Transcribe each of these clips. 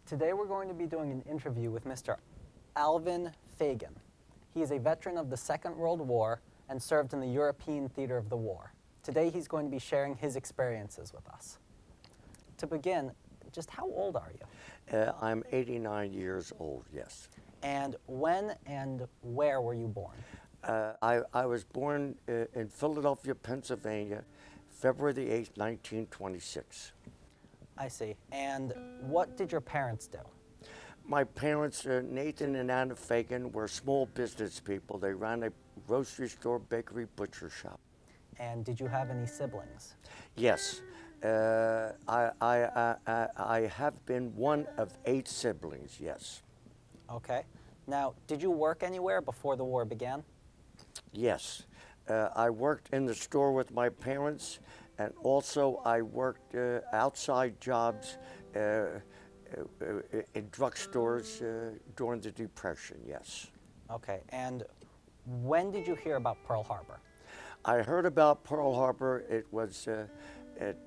Today we're going to be doing an interview with Mr. Alvin Fagan. He is a veteran of the Second World War and served in the European theater of the war. Today he's going to be sharing his experiences with us. To begin, just how old are you? I'm 89 years old, yes. And when and where were you born? I was born in Philadelphia, Pennsylvania, February the 8th, 1926. I see. And what did your parents do? My parents, Nathan and Anna Fagan, were small business people. They ran a grocery store, bakery, butcher shop. And did you have any siblings? Yes. I have been one of 8 siblings, yes. Okay. Now, did you work anywhere before the war began? Yes. I worked in the store with my parents, and also I worked outside jobs in drugstores during the Depression, yes. Okay. And when did you hear about Pearl Harbor? I heard about Pearl Harbor. It was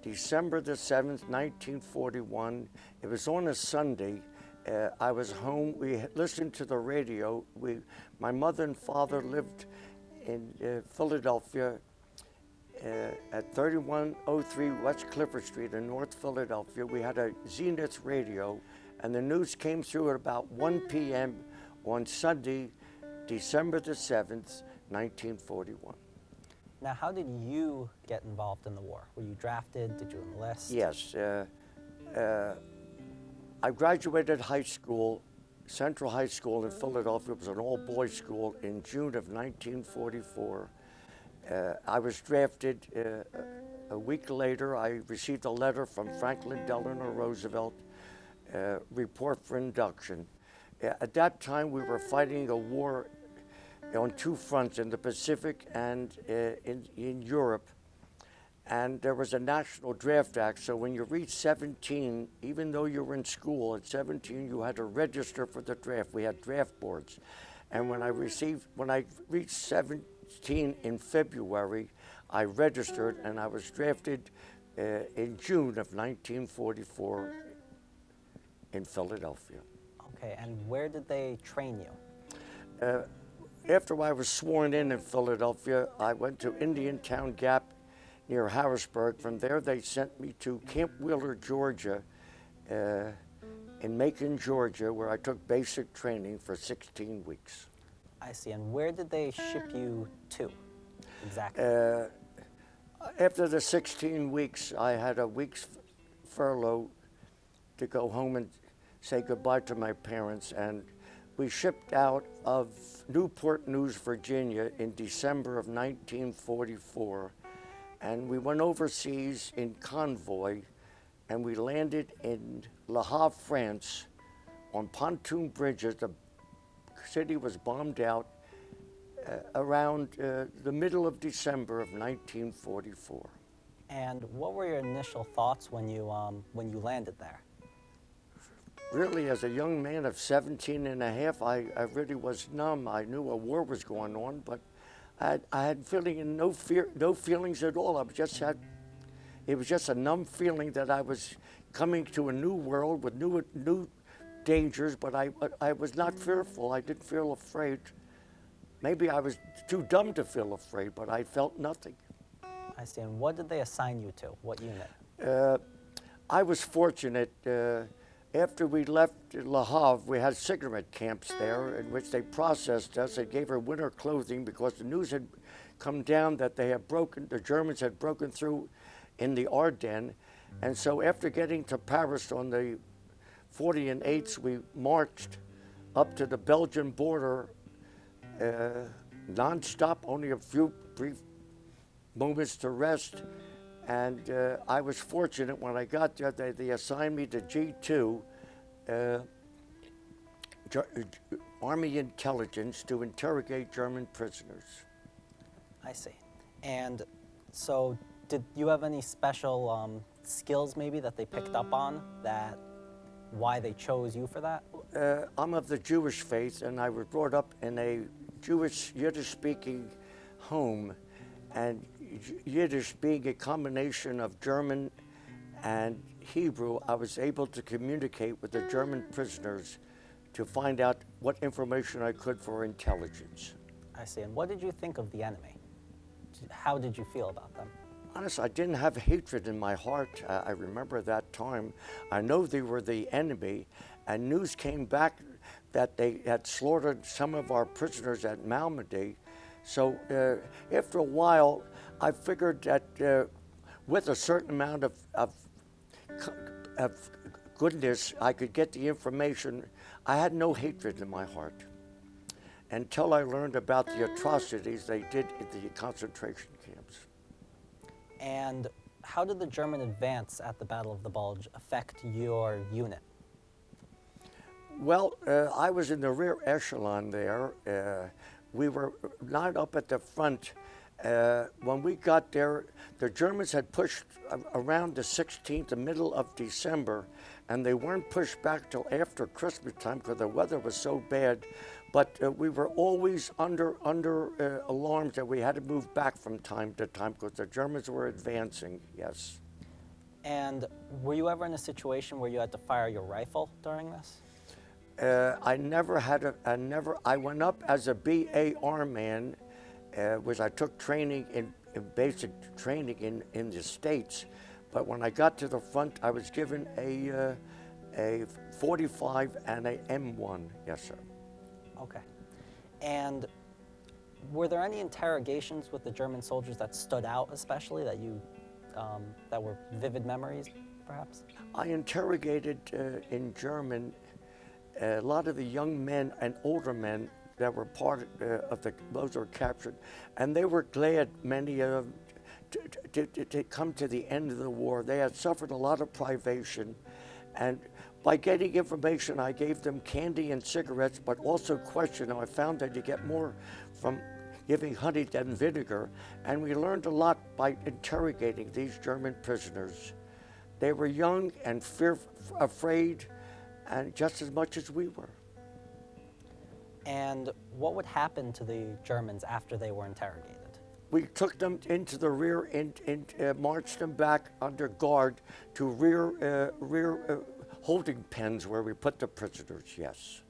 December the 7th, 1941. It was on a Sunday. I was home. We listened to the radio. My mother and father lived in Philadelphia at 3103 West Clifford Street in North Philadelphia. We had a Zenith radio, and the news came through at about 1 p.m. on Sunday, December the 7th, 1941. Now, how did you get involved in the war? Were you drafted? Did you enlist? Yes. I graduated high school, Central High School in Philadelphia. It was an all-boys school in June of 1944. I was drafted. A week later, I received a letter from Franklin Delano Roosevelt, report for induction. At that time, we were fighting a war on 2 fronts, in the Pacific and in Europe. And there was a National Draft Act, so when you reached 17, even though you were in school at 17, you had to register for the draft. We had draft boards. And when I reached 17 in February, I registered, and I was drafted in June of 1944 in Philadelphia. Okay, and where did they train you? After I was sworn in Philadelphia, I went to Indiantown Gap near Harrisburg. From there, they sent me to Camp Wheeler, Georgia, in Macon, Georgia, where I took basic training for 16 weeks. I see. And where did they ship you to exactly? After the 16 weeks, I had a week's furlough to go home and say goodbye to my parents, and we shipped out of Newport News, Virginia in December of 1944, and we went overseas in convoy, and we landed in Le Havre, France, on pontoon bridges. The city was bombed out around the middle of December of 1944. And what were your initial thoughts when you landed there? Really, as a young man of 17 and a half, I really was numb. I knew a war was going on, but I had feeling no feelings at all. It was just a numb feeling that I was coming to a new world with new dangers, but I was not fearful. I didn't feel afraid. Maybe I was too dumb to feel afraid, but I felt nothing. I see. And what did they assign you to? What unit? I was fortunate. After we left Le Havre, we had cigarette camps there in which they processed us. They gave her winter clothing because the news had come down that the Germans had broken through in the Ardennes. And so after getting to Paris on the 40 and 8s, we marched up to the Belgian border nonstop, only a few brief moments to rest. And I was fortunate when I got there, they assigned me to G2, Army Intelligence, to interrogate German prisoners. I see. And so did you have any special skills maybe that they picked up on, why they chose you for that? I'm of the Jewish faith, and I was brought up in a Jewish, Yiddish-speaking home, and Yiddish being a combination of German and Hebrew, I was able to communicate with the German prisoners to find out what information I could for intelligence. I see. And what did you think of the enemy? How did you feel about them? Honestly, I didn't have hatred in my heart. I remember that time. I know they were the enemy, and news came back that they had slaughtered some of our prisoners at Malmedy. So after a while, I figured that with a certain amount of goodness, I could get the information. I had no hatred in my heart until I learned about the atrocities they did in the concentration camps. And how did the German advance at the Battle of the Bulge affect your unit? Well, I was in the rear echelon there. We were not up at the front. When we got there, the Germans had pushed around the 16th, the middle of December, and they weren't pushed back till after Christmas time because the weather was so bad. But we were always under alarms that we had to move back from time to time because the Germans were advancing, yes. And were you ever in a situation where you had to fire your rifle during this? I went up as a BAR man, which I took training in basic training in the States. But when I got to the front, I was given a 45 and a M1, yes, sir. Okay. And were there any interrogations with the German soldiers that stood out, especially that you, that were vivid memories, perhaps? I interrogated in German a lot of the young men and older men that were part of those who were captured, and they were glad, many of them, to come to the end of the war. They had suffered a lot of privation, and by getting information, I gave them candy and cigarettes, but also questioned them. I found that you get more from giving honey than vinegar, and we learned a lot by interrogating these German prisoners. They were young and afraid, and just as much as we were. And what would happen to the Germans after they were interrogated? We took them into the rear and marched them back under guard to rear holding pens where we put the prisoners, yes.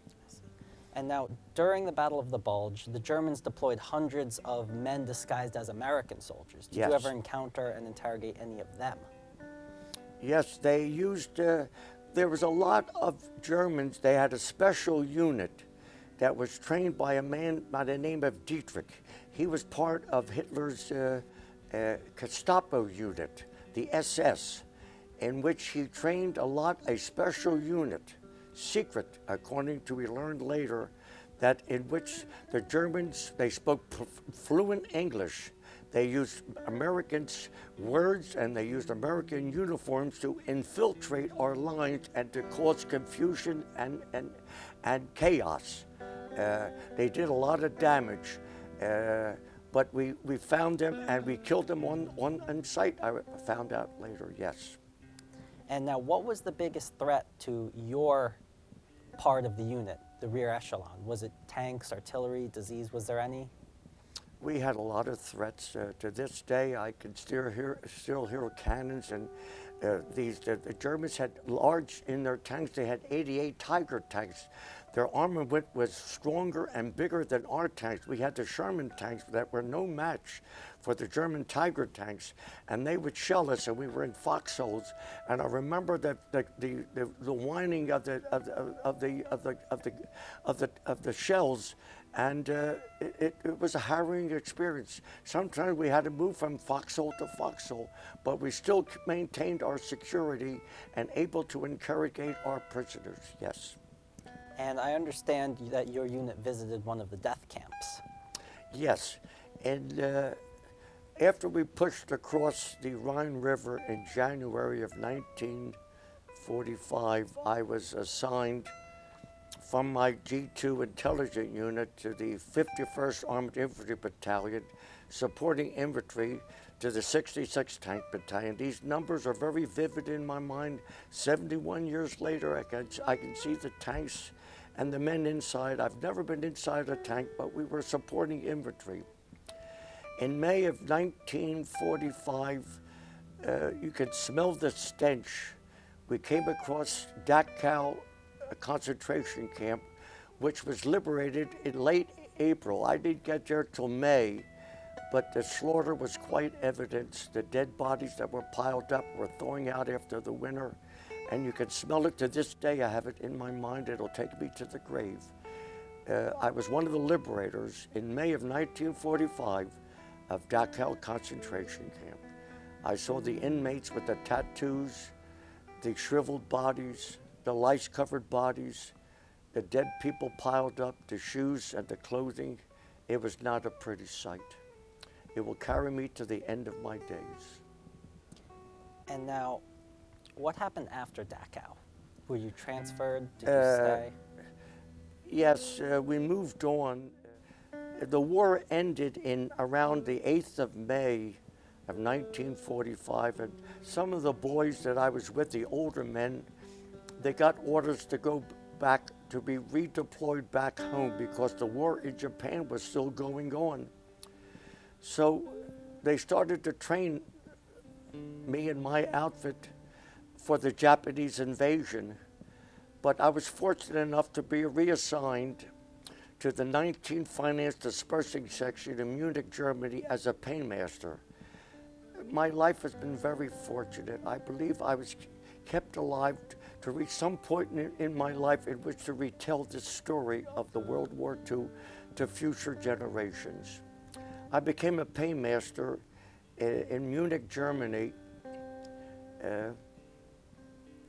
And now, during the Battle of the Bulge, the Germans deployed hundreds of men disguised as American soldiers. Did you ever encounter and interrogate any of them? Yes, they used, there was a lot of Germans. They had a special unit that was trained by a man by the name of Dietrich. He was part of Hitler's Gestapo unit, the SS, in which he trained a special unit, secret, according to we learned later, that in which the Germans, they spoke fluent English. They used Americans' words and they used American uniforms to infiltrate our lines and to cause confusion and chaos. They did a lot of damage, but we found them and we killed them on sight. I found out later, yes. And now, what was the biggest threat to your part of the unit, the rear echelon? Was it tanks, artillery, disease? Was there any? We had a lot of threats. To this day, I can still hear cannons, and the Germans had large in their tanks. They had 88 Tiger tanks. Their armament was stronger and bigger than our tanks. We had the Sherman tanks that were no match for the German Tiger tanks, and they would shell us, and we were in foxholes. And I remember the whining of the shells, and it was a harrowing experience. Sometimes we had to move from foxhole to foxhole, but we still maintained our security and able to interrogate our prisoners. Yes. And I understand that your unit visited one of the death camps. Yes, and after we pushed across the Rhine River in January of 1945, I was assigned from my G2 intelligence unit to the 51st Armored Infantry Battalion, supporting infantry to the 66th Tank Battalion. These numbers are very vivid in my mind. 71 years later, I can see the tanks and the men inside. I've never been inside a tank, but we were supporting infantry. In May of 1945, you could smell the stench we came across Dachau, a concentration camp, which was liberated in late April. I didn't get there till May, but the slaughter was quite evident. The dead bodies that were piled up were thawing out after the winter, and you can smell it to this day. I have it in my mind. It'll take me to the grave. I was one of the liberators in May of 1945 of Dachau concentration camp. I saw the inmates with the tattoos, the shriveled bodies, the lice-covered bodies, the dead people piled up, the shoes and the clothing. It was not a pretty sight. It will carry me to the end of my days. And now, what happened after Dachau? Were you transferred? Did you stay? Yes, we moved on. The war ended in around the 8th of May of 1945, and some of the boys that I was with, the older men, they got orders to go back, to be redeployed back home because the war in Japan was still going on. So they started to train me and my outfit for the Japanese invasion. But I was fortunate enough to be reassigned to the 19th Finance Dispersing Section in Munich, Germany as a paymaster. My life has been very fortunate. I believe I was kept alive to reach some point in my life in which to retell this story of the World War II to future generations. I became a paymaster in Munich, Germany,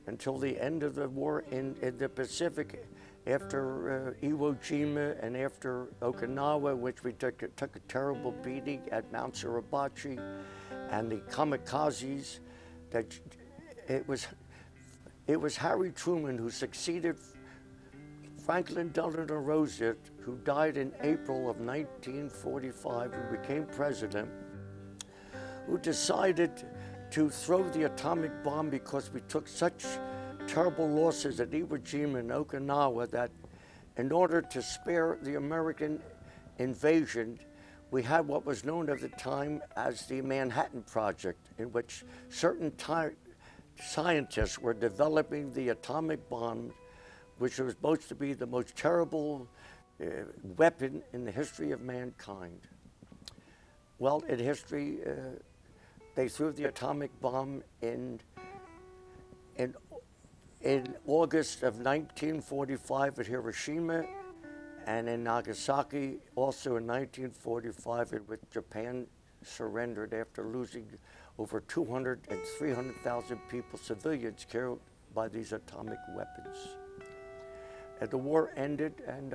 until the end of the war in the Pacific, after Iwo Jima and after Okinawa, which we took a terrible beating at Mount Suribachi, and the kamikazes. That it was Harry Truman who succeeded Franklin Delano Roosevelt, who died in April of 1945, who became president, who decided to throw the atomic bomb because we took such terrible losses at Iwo Jima and Okinawa that in order to spare the American invasion, we had what was known at the time as the Manhattan Project, in which certain scientists were developing the atomic bomb, which was supposed to be the most terrible weapon in the history of mankind. Well, in history, they threw the atomic bomb in August of 1945 at Hiroshima, and in Nagasaki also in 1945, in which Japan surrendered after losing over 200 and 300,000 people, civilians, killed by these atomic weapons. And the war ended, and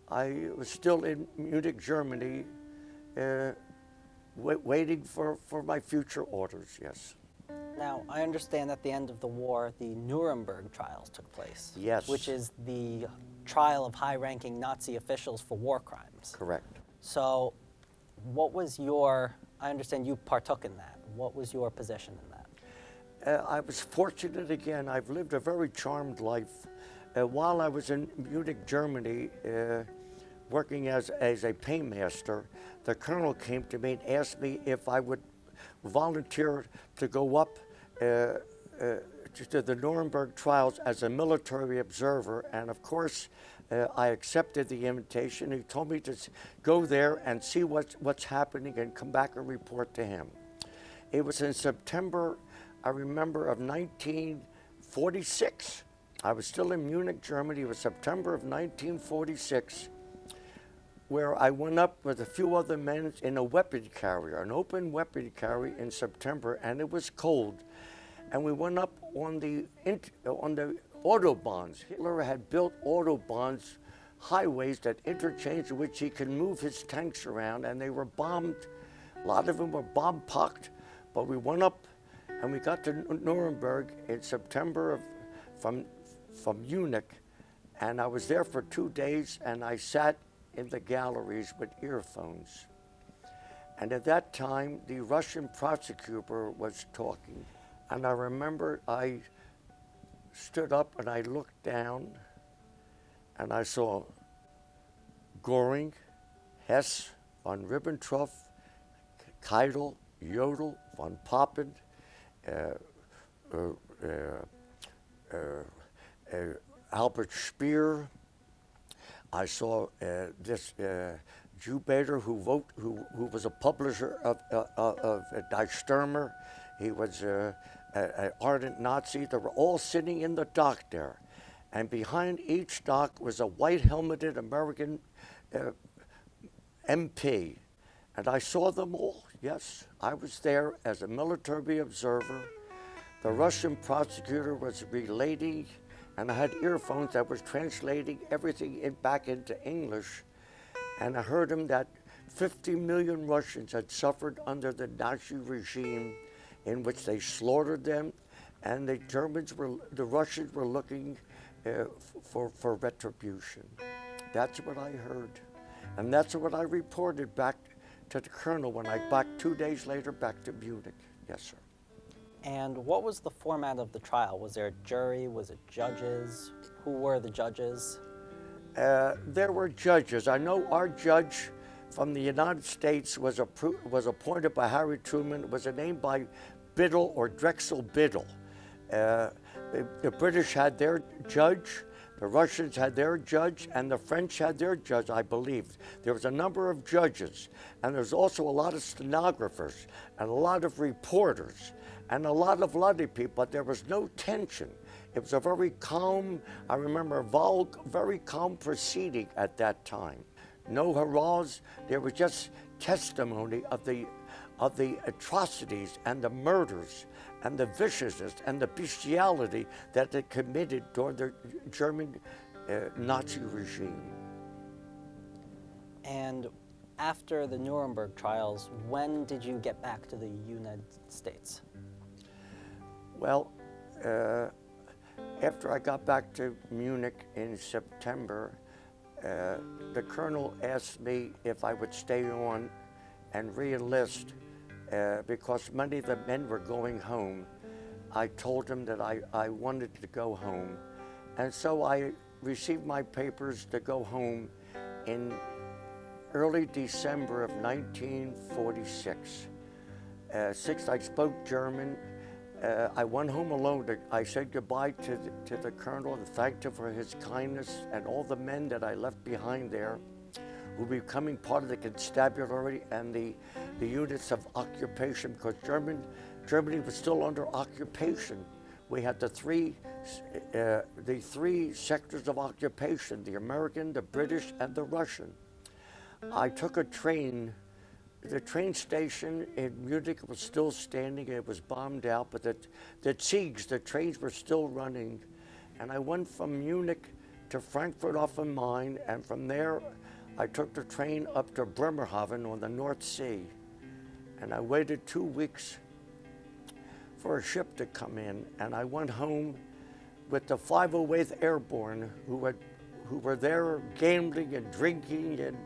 I was still in Munich, Germany, waiting for my future orders, yes. Now, I understand at the end of the war, the Nuremberg trials took place. Yes. Which is the trial of high-ranking Nazi officials for war crimes. Correct. So, what was I understand you partook in that. What was your position in that? I was fortunate again. I've lived a very charmed life. While I was in Munich, Germany, working as a paymaster, the colonel came to me and asked me if I would volunteer to go up to the Nuremberg trials as a military observer, and of course I accepted the invitation. He told me to go there and see what's happening and come back and report to him. It was in September, I remember, of 1946. I was still in Munich, Germany. It was September of 1946, where I went up with a few other men in a weapon carrier, an open weapon carrier in September, and it was cold. And we went up on the autobahns. Hitler had built autobahns, highways that interchanged, in which he could move his tanks around, and they were bombed. A lot of them were bomb-pocked, but we went up and we got to Nuremberg in September from Munich, and I was there for 2 days, and I sat in the galleries with earphones. And at that time, the Russian prosecutor was talking. And I remember I stood up and I looked down and I saw Göring, Hess, von Ribbentrop, Keitel, Jodl, von Papen, Albert Speer. I saw this Jew Bader who was a publisher of Die Stürmer. He was an ardent Nazi. They were all sitting in the dock there. And behind each dock was a white helmeted American MP. And I saw them all, yes. I was there as a military observer. The Russian prosecutor was relating, and I had earphones that was translating everything back into English. And I heard him that 50 million Russians had suffered under the Nazi regime in which they slaughtered them, and the Russians were looking for retribution. That's what I heard. And that's what I reported back to the colonel when I back 2 days later back to Munich. Yes, sir. And what was the format of the trial? Was there a jury? Was it judges? Who were the judges? There were judges. I know our judge from the United States was appointed by Harry Truman. It was named by Biddle or Drexel Biddle. The British had their judge, the Russians had their judge, and the French had their judge, I believe. There was a number of judges, and there's also a lot of stenographers, and a lot of reporters, and a lot of people, but there was no tension. It was a very calm, I remember, very calm proceeding at that time. No hurrahs, there was just testimony of the atrocities and the murders and the viciousness and the bestiality that they committed during the German Nazi regime. And after the Nuremberg trials, when did you get back to the United States? Well, after I got back to Munich in September, the colonel asked me if I would stay on and re-enlist because many of the men were going home. I told him that I wanted to go home. And so I received my papers to go home in early December of 1946. Since I spoke German, I went home alone. I said goodbye to the colonel and thanked him for his kindness and all the men that I left behind there who were becoming part of the constabulary and the units of occupation, because Germany was still under occupation. We had the three sectors of occupation: the American, the British, and the Russian. I took a train. The train station in Munich was still standing. It was bombed out, but the trains were still running. And I went from Munich to Frankfurt off the Main, and from there I took the train up to Bremerhaven on the North Sea. And I waited 2 weeks for a ship to come in, and I went home with the 508th Airborne who were there gambling and drinking and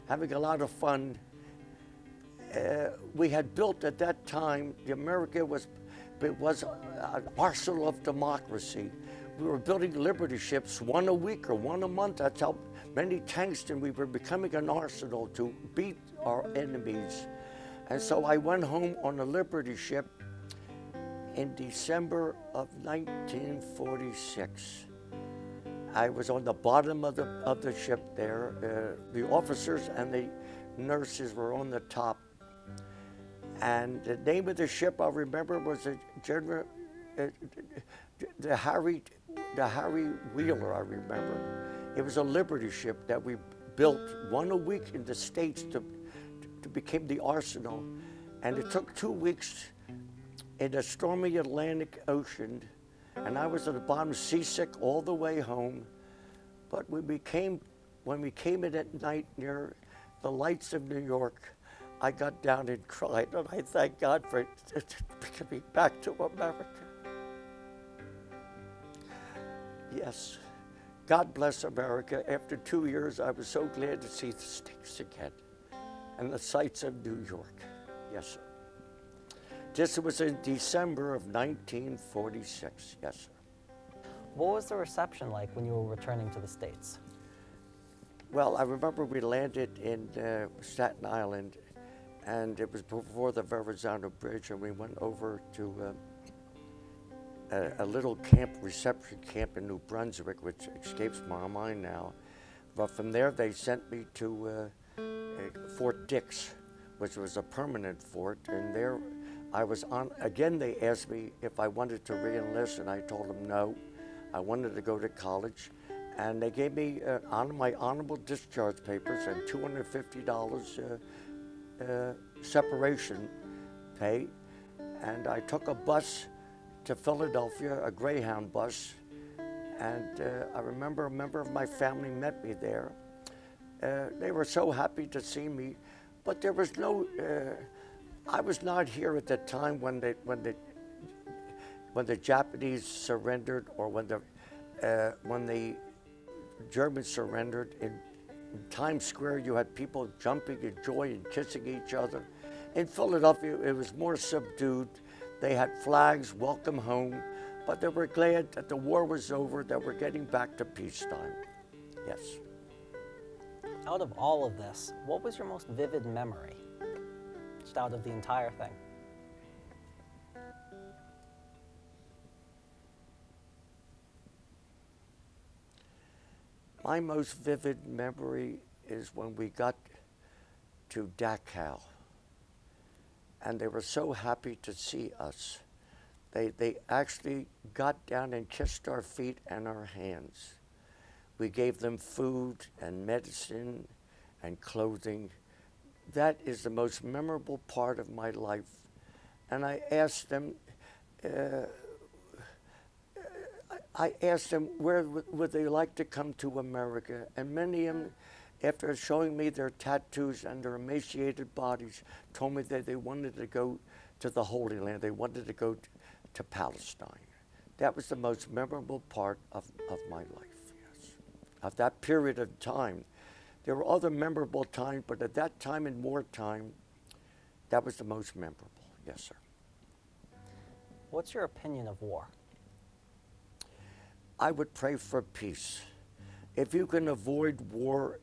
having a lot of fun. We had built at that time, America was an arsenal of democracy. We were building Liberty ships, one a week or one a month. That's how many tanks, and we were becoming an arsenal to beat our enemies. And so I went home on a Liberty ship in December of 1946. I was on the bottom of the ship there. The officers and the nurses were on the top. And the name of the ship, I remember, was the Harry Wheeler, I remember. It was a Liberty ship that we built one a week in the States to become the arsenal. And it took 2 weeks in the stormy Atlantic Ocean, and I was at the bottom, seasick all the way home. But when we came in at night near the lights of New York, I got down and cried, and I thank God for coming back to America. Yes, God bless America. After 2 years, I was so glad to see the States again and the sights of New York. Yes, sir. This was in December of 1946. Yes, sir. What was the reception like when you were returning to the States? Well, I remember we landed in Staten Island, and it was before the Verrazano Bridge, and we went over to a little camp, reception camp in New Brunswick, which escapes my mind now. But from there, they sent me to Fort Dix, which was a permanent fort, and there I was on. Again, they asked me if I wanted to re-enlist, and I told them no. I wanted to go to college, and they gave me my honorable discharge papers and $250 separation pay, and I took a bus to Philadelphia, a Greyhound bus, and I remember a member of my family met me there. They were so happy to see me, but there was no, I was not here at the time when the Japanese surrendered, or when the Germans surrendered. In Times Square, you had people jumping in joy and kissing each other. In Philadelphia, it was more subdued. They had flags, welcome home, but they were glad that the war was over, that we're getting back to peacetime. Yes. Out of all of this, what was your most vivid memory, just out of the entire thing? My most vivid memory is when we got to Dachau, and they were so happy to see us. They actually got down and kissed our feet and our hands. We gave them food and medicine and clothing. That is the most memorable part of my life. And I asked them, where would they like to come to America, and many of them, after showing me their tattoos and their emaciated bodies, told me that they wanted to go to the Holy Land. They wanted to go to Palestine. That was the most memorable part of my life, yes. Of that period of time. There were other memorable times, but at that time in wartime, that was the most memorable, yes, sir. What's your opinion of war? I would pray for peace. If you can avoid war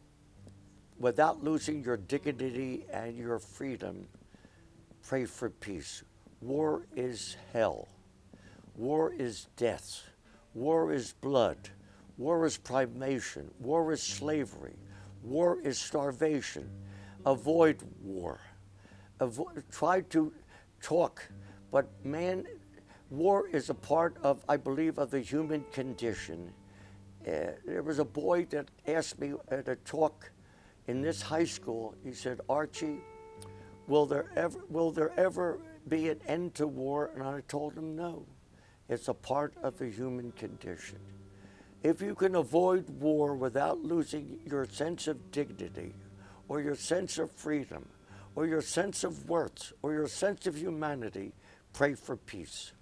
without losing your dignity and your freedom, pray for peace. War is hell. War is death. War is blood. War is privation. War is slavery. War is starvation. Avoid war. Try to talk, but war is a part of, I believe, of the human condition. There was a boy that asked me at a talk in this high school. He said, "Archie, will there ever be an end to war?" And I told him, no. It's a part of the human condition. If you can avoid war without losing your sense of dignity, or your sense of freedom, or your sense of worth, or your sense of humanity, pray for peace.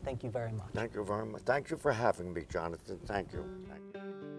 Thank you very much. Thank you very much. Thank you for having me, Jonathan. Thank you. Thank you.